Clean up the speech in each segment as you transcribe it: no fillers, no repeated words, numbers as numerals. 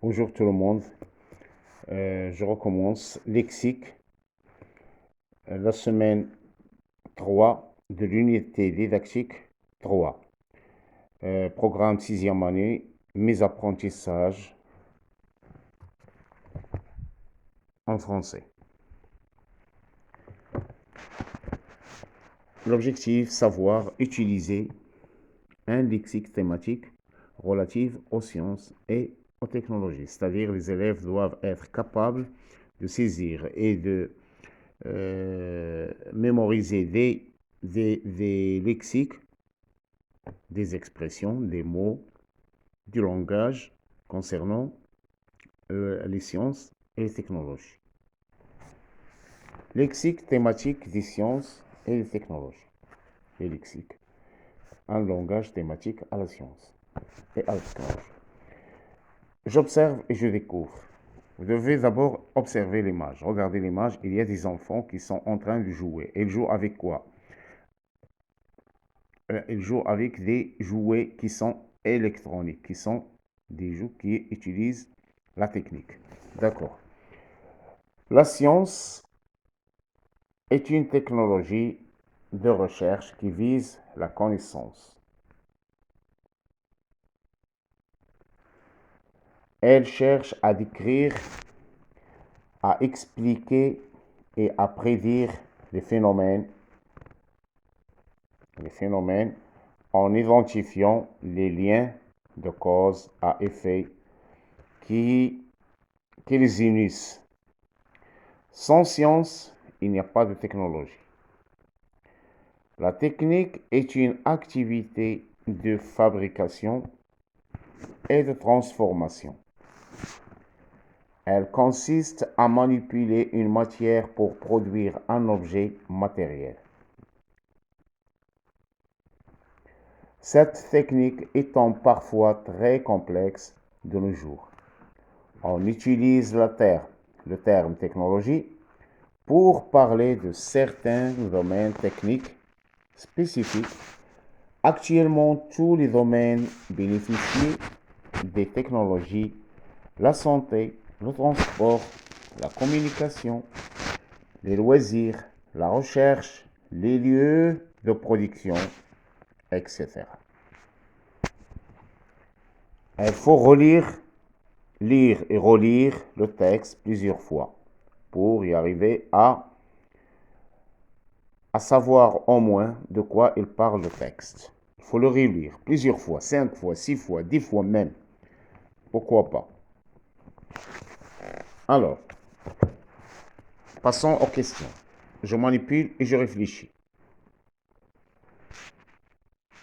Bonjour tout le monde. Je recommence lexique, la semaine 3 de l'unité didactique 3. Programme 6e année, mes apprentissages en français. L'objectif, savoir utiliser un lexique thématique relatif aux sciences et aux technologies. C'est-à-dire les élèves doivent être capables de saisir et de mémoriser des lexiques, des expressions, des mots, du langage concernant les sciences et les technologies. Lexique thématique des sciences et des technologies. Les lexiques. Un langage thématique à la science et à la technologie. J'observe et je découvre. Vous devez d'abord observer l'image. Regardez l'image, il y a des enfants qui sont en train de jouer. Ils jouent avec quoi? Ils jouent avec des jouets qui sont électroniques, qui sont des jouets qui utilisent la technique. D'accord. La science est une technologie de recherche qui vise la connaissance. Elle cherche à décrire, à expliquer et à prédire les phénomènes en identifiant les liens de cause à effet qui les unissent. Sans science, il n'y a pas de technologie. La technique est une activité de fabrication et de transformation. Elle consiste à manipuler une matière pour produire un objet matériel. Cette technique étant parfois très complexe de nos jours, on utilise le terme technologie pour parler de certains domaines techniques spécifiques. Actuellement, tous les domaines bénéficient des technologies, la santé, le transport, la communication, les loisirs, la recherche, les lieux de production, etc. Il faut lire et relire le texte plusieurs fois pour y arriver à savoir au moins de quoi il parle le texte. Il faut le relire plusieurs fois, 5 fois, 6 fois, 10 fois même. Pourquoi pas? Alors, passons aux questions. Je manipule et je réfléchis.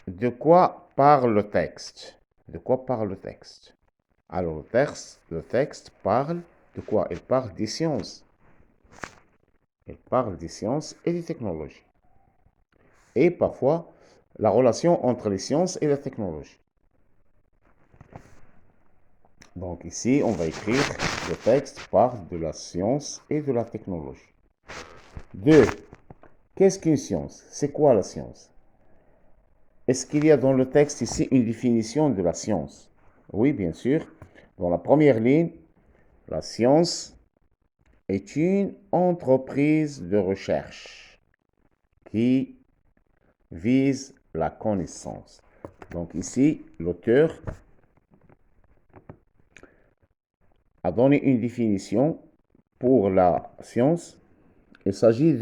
De quoi parle le texte? De quoi parle le texte? Alors, le texte parle de quoi? Il parle des sciences. Il parle des sciences et des technologies. Et parfois, la relation entre les sciences et la technologie. Donc ici, on va écrire le texte parle de la science et de la technologie. 2. Qu'est-ce qu'une science? C'est quoi la science? Est-ce qu'il y a dans le texte ici une définition de la science? Oui, bien sûr. Dans la première ligne, la science est une entreprise de recherche qui vise la connaissance. Donc ici, l'auteur a donné une définition pour la science. Il s'agit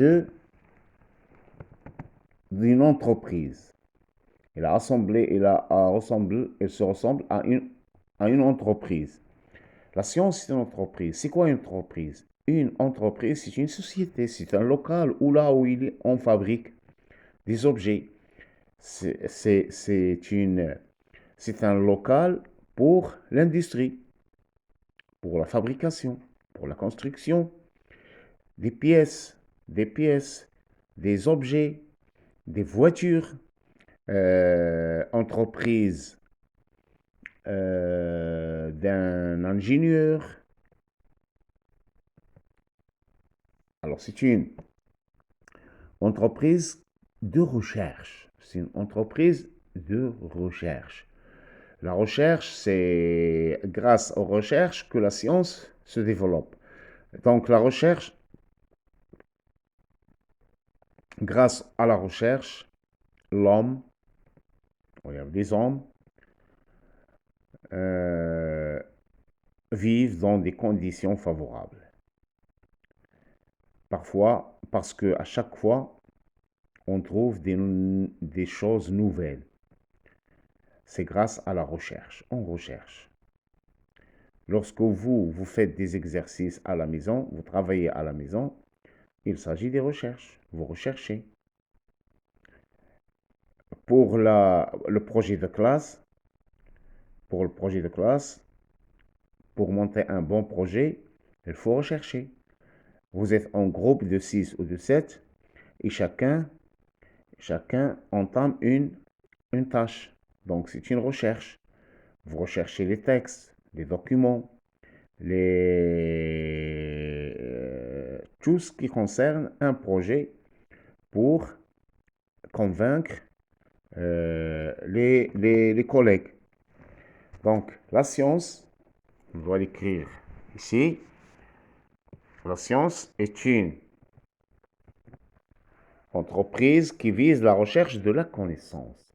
d'une entreprise. Il se ressemble à une entreprise. La science, c'est une entreprise. C'est quoi une entreprise? Une entreprise, c'est une société, c'est un local où on fabrique des objets. C'est un local pour l'industrie, pour la fabrication, pour la construction, des pièces, des objets, des voitures, entreprise d'un ingénieur. Alors, c'est une entreprise de recherche. C'est une entreprise de recherche. La recherche, c'est grâce aux recherches que la science se développe. Donc la recherche, grâce à la recherche, l'homme, les hommes, euh, vivent dans des conditions favorables. Parfois, parce qu'à chaque fois, on trouve des choses nouvelles. C'est grâce à la recherche. On recherche. Lorsque vous faites des exercices à la maison, vous travaillez à la maison, il s'agit des recherches. Vous recherchez. Pour le projet de classe, pour le projet de classe, pour monter un bon projet, il faut rechercher. Vous êtes en groupe de 6 ou de 7 et chacun entame une tâche. Donc c'est une recherche. Vous recherchez les textes, les documents, tout ce qui concerne un projet pour convaincre les collègues. Donc la science, on doit l'écrire ici, la science est une entreprise qui vise la recherche de la connaissance.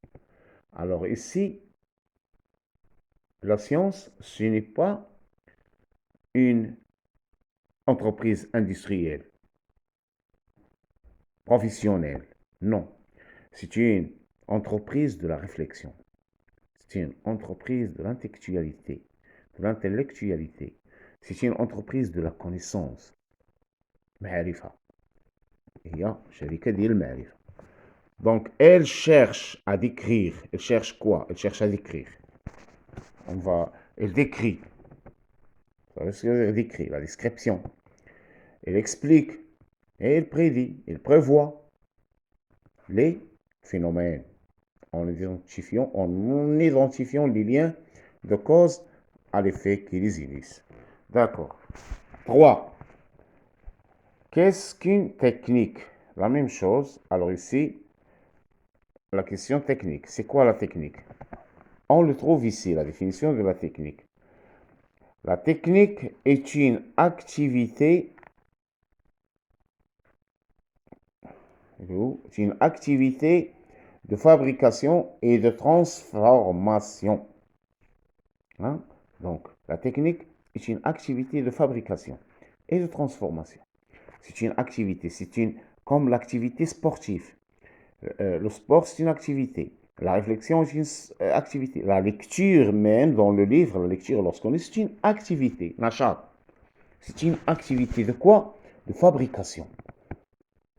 Alors ici, la science, ce n'est pas une entreprise industrielle, professionnelle. Non, c'est une entreprise de la réflexion. C'est une entreprise de l'intellectualité. C'est une entreprise de la connaissance. معرفة. هي شركة ديال المعرفة. Donc, elle cherche à décrire. Elle cherche quoi? Elle cherche à décrire. Elle décrit. Vous savez ce que veut dire décrit? La description. Elle explique. Et elle prédit. Elle prévoit les phénomènes en identifiant les liens de cause à l'effet qui les unissent. D'accord. 3. Qu'est-ce qu'une technique? La même chose. Alors ici, la question technique. C'est quoi la technique? On le trouve ici, la définition de la technique. La technique est une activité de fabrication et de transformation. Hein? Donc, la technique est une activité de fabrication et de transformation. C'est une activité, comme l'activité sportive. Le sport, c'est une activité. La réflexion est une activité. La lecture, même dans le livre, la lecture, lorsqu'on est, c'est une activité. Nachat. C'est une activité de quoi? De fabrication,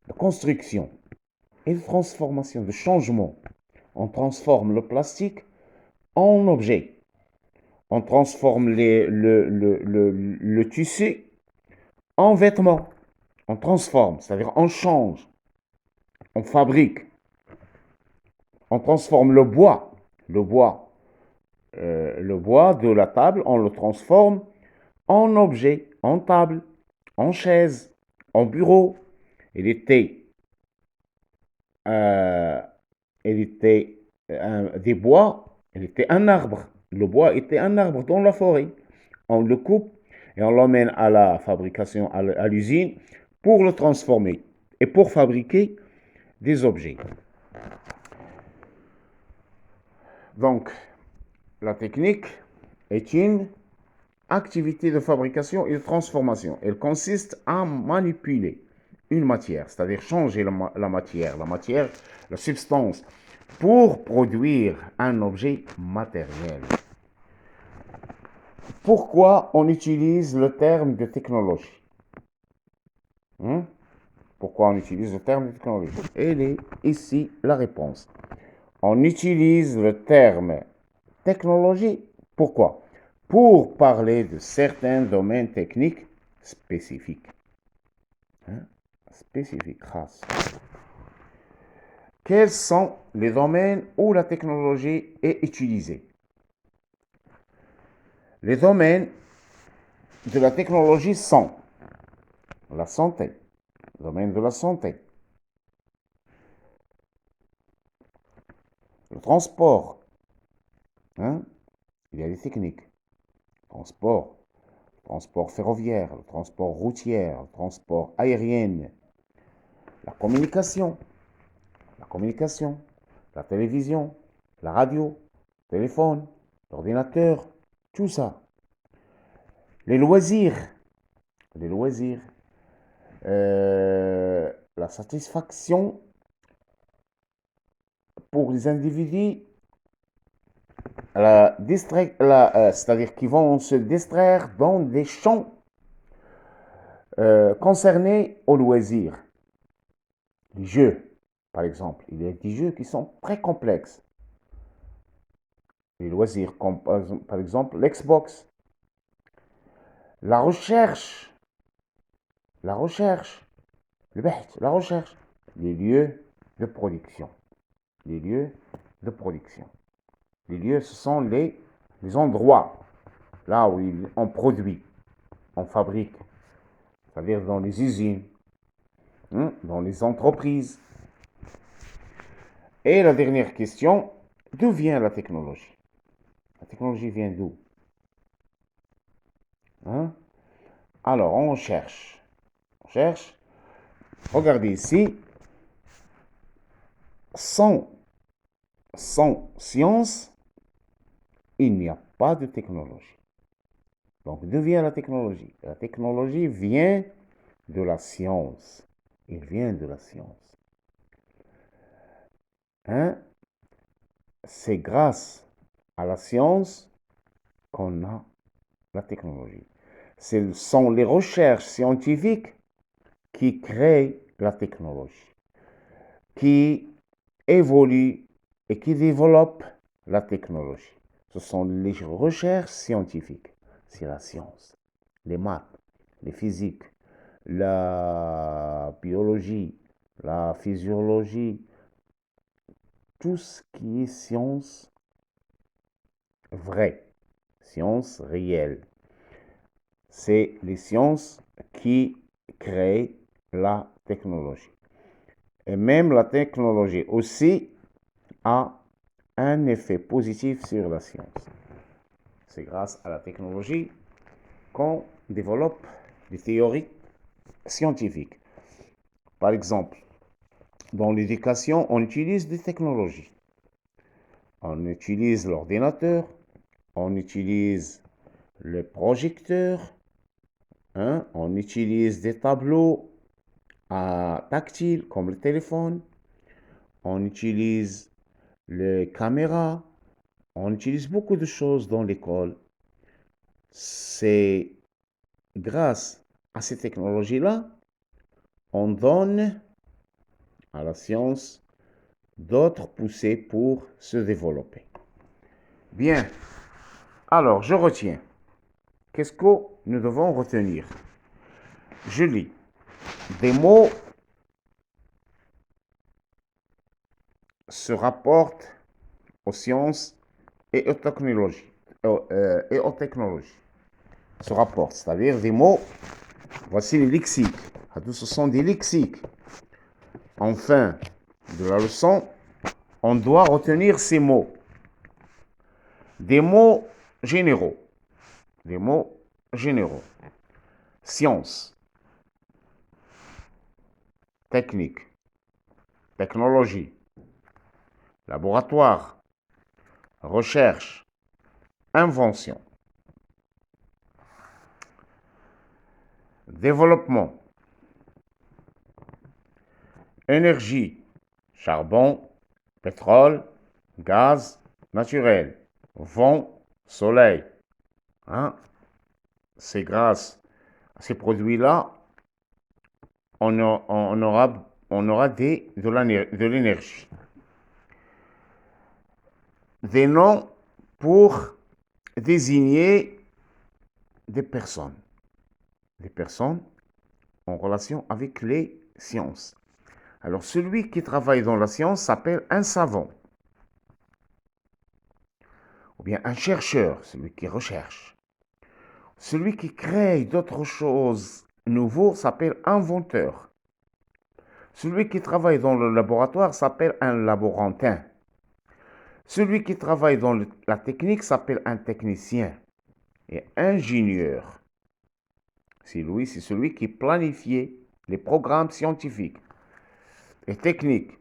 de construction et de transformation, de changement. On transforme le plastique en objet. On transforme le tissu en vêtements. On transforme, c'est-à-dire on change, on fabrique. On transforme le bois de la table, on le transforme en objet, en table, en chaise, en bureau. Il était des bois, il était un arbre. Le bois était un arbre dans la forêt. On le coupe et on l'emmène à la fabrication, à l'usine, pour le transformer et pour fabriquer des objets. Donc, la technique est une activité de fabrication et de transformation. Elle consiste à manipuler une matière, c'est-à-dire changer la matière, la substance, pour produire un objet matériel. Pourquoi on utilise le terme de technologie? Pourquoi on utilise le terme de technologie? Elle est ici la réponse. On utilise le terme technologie. Pourquoi? Pour parler de certains domaines techniques spécifiques. Spécifiques, khas. Quels sont les domaines où la technologie est utilisée? Les domaines de la technologie sont la santé, le domaine de la santé, le transport, il y a des techniques. Transport, transport ferroviaire, le transport routier, le transport aérien, la communication, la télévision, la radio, le téléphone, l'ordinateur, tout ça. Les loisirs, les loisirs, la satisfaction pour les individus, c'est-à-dire qu'ils vont se distraire dans des champs concernés aux loisirs. Les jeux, par exemple. Il y a des jeux qui sont très complexes. Les loisirs, comme par exemple l'Xbox. La recherche, la recherche, la recherche. Les lieux de production. Les lieux de production. Les lieux, ce sont les endroits là où on produit, on fabrique, c'est-à-dire dans les usines, dans les entreprises. Et la dernière question, d'où vient la technologie? La technologie vient d'où? Alors, on cherche. On cherche. Regardez ici. Sans science, il n'y a pas de technologie. Donc, d'où vient la technologie? La technologie vient de la science. Il vient de la science. C'est grâce à la science qu'on a la technologie. Ce sont les recherches scientifiques qui créent la technologie, qui évoluent et qui développent la technologie. Ce sont les recherches scientifiques. C'est la science, les maths, les physiques, la biologie, la physiologie, tout ce qui est science vraie, science réelle. C'est les sciences qui créent la technologie. Et même la technologie aussi a un effet positif sur la science. C'est grâce à la technologie qu'on développe des théories scientifiques. Par exemple, dans l'éducation, on utilise des technologies. On utilise l'ordinateur, on utilise les projecteurs, on utilise des tableaux tactiles comme le téléphone, on utilise les caméras, on utilise beaucoup de choses dans l'école. C'est grâce à ces technologies-là, on donne à la science d'autres poussées pour se développer. Bien, alors je retiens. Qu'est-ce que nous devons retenir? Je lis. Des mots se rapportent aux sciences et aux technologies. Se rapportent, c'est-à-dire des mots. Voici les lexiques. Ce sont des lexiques. En fin de la leçon, on doit retenir ces mots. Des mots généraux. Des mots généraux. Science, technique, technologie, laboratoire, recherche, invention, développement, énergie, charbon, pétrole, gaz naturel, vent, soleil. C'est grâce à ces produits-là, on aura de l'énergie. Des noms pour désigner des personnes en relation avec les sciences. Alors, celui qui travaille dans la science s'appelle un savant, ou bien un chercheur, celui qui recherche. Celui qui crée d'autres choses nouveaux s'appelle inventeur. Celui qui travaille dans le laboratoire s'appelle un laborantin. Celui qui travaille dans la technique s'appelle un technicien et ingénieur. C'est lui, c'est celui qui planifie les programmes scientifiques et techniques.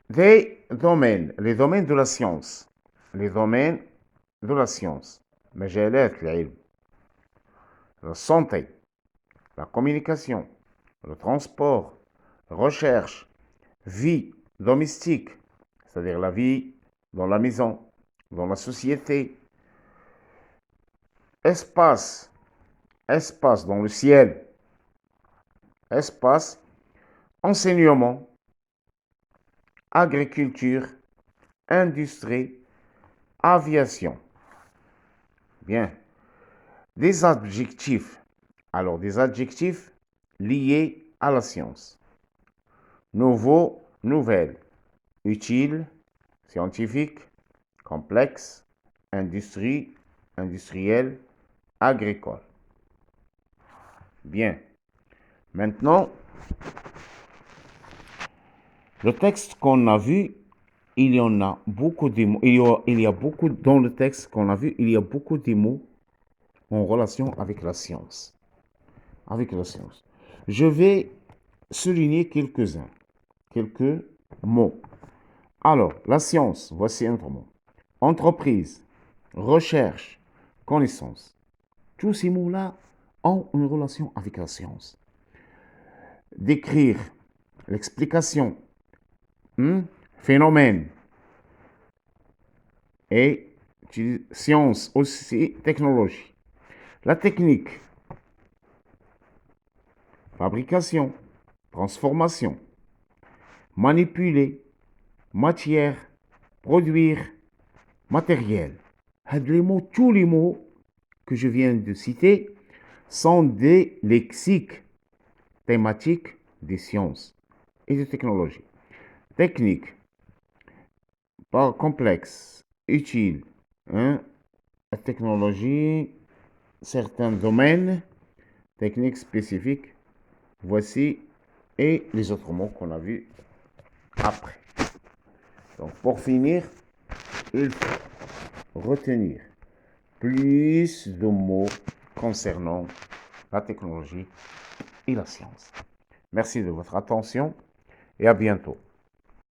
Des domaines, les domaines de la science. Les domaines de la science. مجالات العلم. La santé, la communication, le transport, recherche, vie domestique, c'est-à-dire la vie dans la maison, dans la société, espace, espace dans le ciel, espace, enseignement, agriculture, industrie, aviation. Bien. Des adjectifs. Alors, des adjectifs liés à la science. Nouveau, nouvelle. Utile, scientifique, complexe, industrie, industriel, agricole. Bien. Maintenant, le texte qu'on a vu, il y en a beaucoup de mots. Il y a beaucoup dans le texte qu'on a vu, il y a beaucoup de mots en relation avec la science. Avec la science. Je vais souligner quelques-uns, quelques mots. Alors, la science, voici un autre mot. Entreprise, recherche, connaissance. Tous ces mots-là ont une relation avec la science. Décrire, l'explication, phénomène et science aussi, technologie. La technique, fabrication, transformation, manipuler, matière, produire, matériel. Tous les mots que je viens de citer sont des lexiques thématiques des sciences et des technologies. Technique, pas complexe, utile, la technologie, certains domaines, techniques spécifiques, voici, et les autres mots qu'on a vus après. Donc, pour finir, il faut retenir plus de mots concernant la technologie et la science. Merci de votre attention et à bientôt.